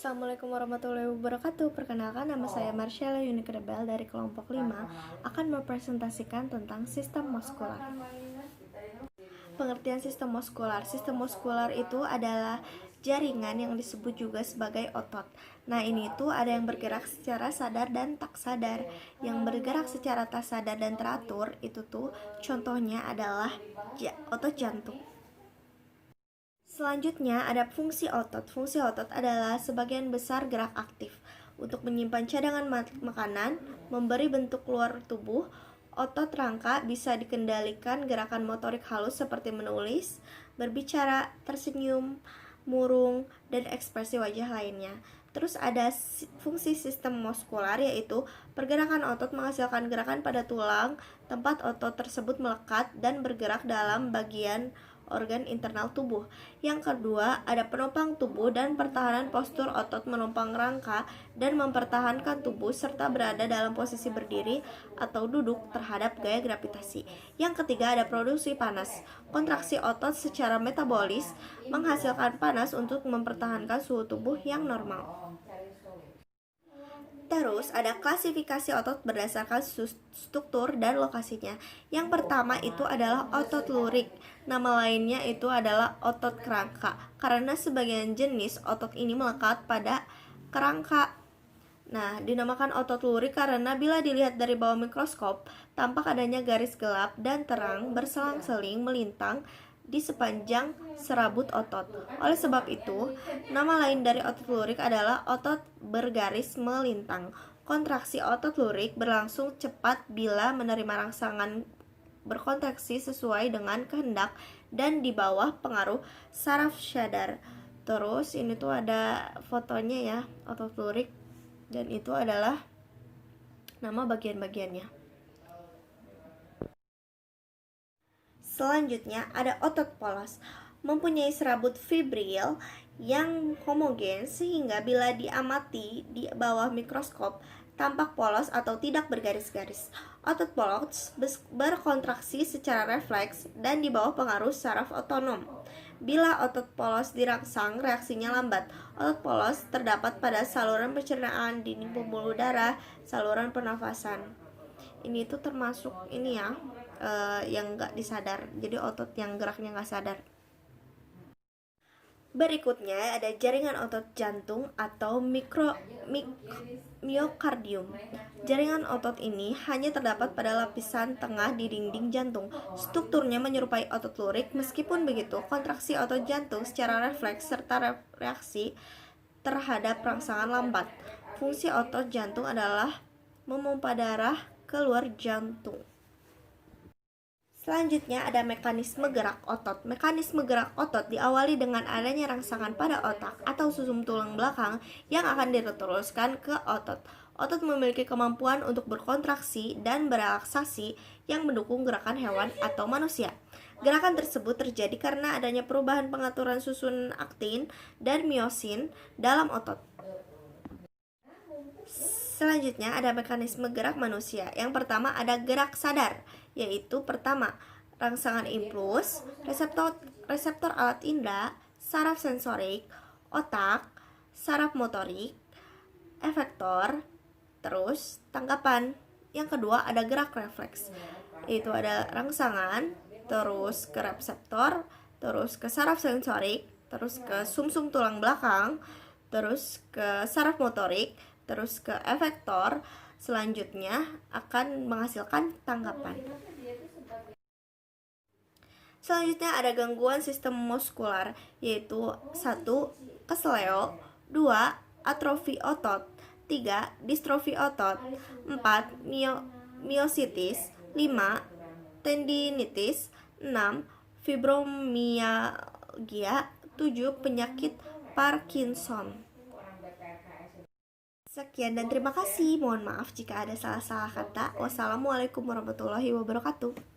Assalamualaikum warahmatullahi wabarakatuh. Perkenalkan, nama saya Marshalla Yunikrebel dari kelompok 5 akan mempresentasikan tentang sistem muskular. Pengertian sistem muskular. Sistem muskular itu adalah jaringan yang disebut juga sebagai otot. Nah, ini tuh ada yang bergerak secara sadar dan tak sadar. Yang bergerak secara tak sadar dan teratur itu tuh contohnya adalah otot jantung. Selanjutnya ada fungsi otot. Fungsi otot adalah sebagian besar gerak aktif untuk menyimpan cadangan makanan, memberi bentuk luar tubuh. Otot rangka bisa dikendalikan gerakan motorik halus seperti menulis, berbicara, tersenyum, murung, dan ekspresi wajah lainnya. Terus ada fungsi sistem muskular, yaitu pergerakan otot menghasilkan gerakan pada tulang, tempat otot tersebut melekat dan bergerak dalam bagian organ internal tubuh. Yang kedua, ada penopang tubuh dan pertahanan postur otot menopang rangka dan mempertahankan tubuh serta berada dalam posisi berdiri atau duduk terhadap gaya gravitasi. Yang ketiga, ada produksi panas. Kontraksi otot secara metabolis menghasilkan panas untuk mempertahankan suhu tubuh yang normal. Terus ada klasifikasi otot berdasarkan struktur dan lokasinya. Yang pertama itu adalah otot lurik. Nama lainnya itu adalah otot kerangka, karena sebagian jenis otot ini melekat pada kerangka. Nah, dinamakan otot lurik karena bila dilihat dari bawah mikroskop, tampak adanya garis gelap dan terang berselang-seling melintang di sepanjang serabut otot. Oleh sebab itu, nama lain dari otot lurik adalah otot bergaris melintang. Kontraksi otot lurik berlangsung cepat bila menerima rangsangan berkontraksi sesuai dengan kehendak dan di bawah pengaruh saraf sadar. Terus ini tuh ada fotonya ya, otot lurik, dan itu adalah nama bagian-bagiannya. Selanjutnya ada otot polos, mempunyai serabut fibril yang homogen sehingga bila diamati di bawah mikroskop tampak polos atau tidak bergaris-garis. Otot polos berkontraksi secara refleks dan di bawah pengaruh saraf otonom. Bila otot polos dirangsang, reaksinya lambat. Otot polos terdapat pada saluran pencernaan, dinding pembuluh darah, saluran pernafasan. Ini tuh termasuk ini ya, yang nggak disadar, jadi otot yang geraknya nggak sadar. Berikutnya ada jaringan otot jantung atau miokardium. Jaringan otot ini hanya terdapat pada lapisan tengah di dinding jantung. Strukturnya menyerupai otot lurik. Meskipun begitu, kontraksi otot jantung secara refleks serta reaksi terhadap rangsangan lambat. Fungsi otot jantung adalah memompa darah keluar jantung. Selanjutnya ada mekanisme gerak otot. Mekanisme gerak otot diawali dengan adanya rangsangan pada otak atau susum tulang belakang yang akan diteruskan ke otot. Otot memiliki kemampuan untuk berkontraksi dan berelaksasi yang mendukung gerakan hewan atau manusia. Gerakan tersebut terjadi karena adanya perubahan pengaturan susunan aktin dan miosin dalam otot. Selanjutnya ada mekanisme gerak manusia. Yang pertama ada gerak sadar, yaitu pertama, rangsangan impuls, reseptor alat indera, saraf sensorik, otak, saraf motorik, efektor, terus tangkapan. Yang kedua ada gerak refleks, yaitu ada rangsangan, terus ke reseptor, terus ke saraf sensorik, terus ke sumsum tulang belakang, terus ke saraf motorik, terus ke efektor. Selanjutnya akan menghasilkan tangkapan. Selanjutnya ada gangguan sistem muskular, yaitu 1. Kesleo, 2. Atrofi otot, 3. Distrofi otot, 4. Miositis, 5. Tendinitis, 6. Fibromialgia, 7. Penyakit Parkinson. Sekian dan terima kasih. Mohon maaf jika ada salah-salah kata. Wassalamualaikum warahmatullahi wabarakatuh.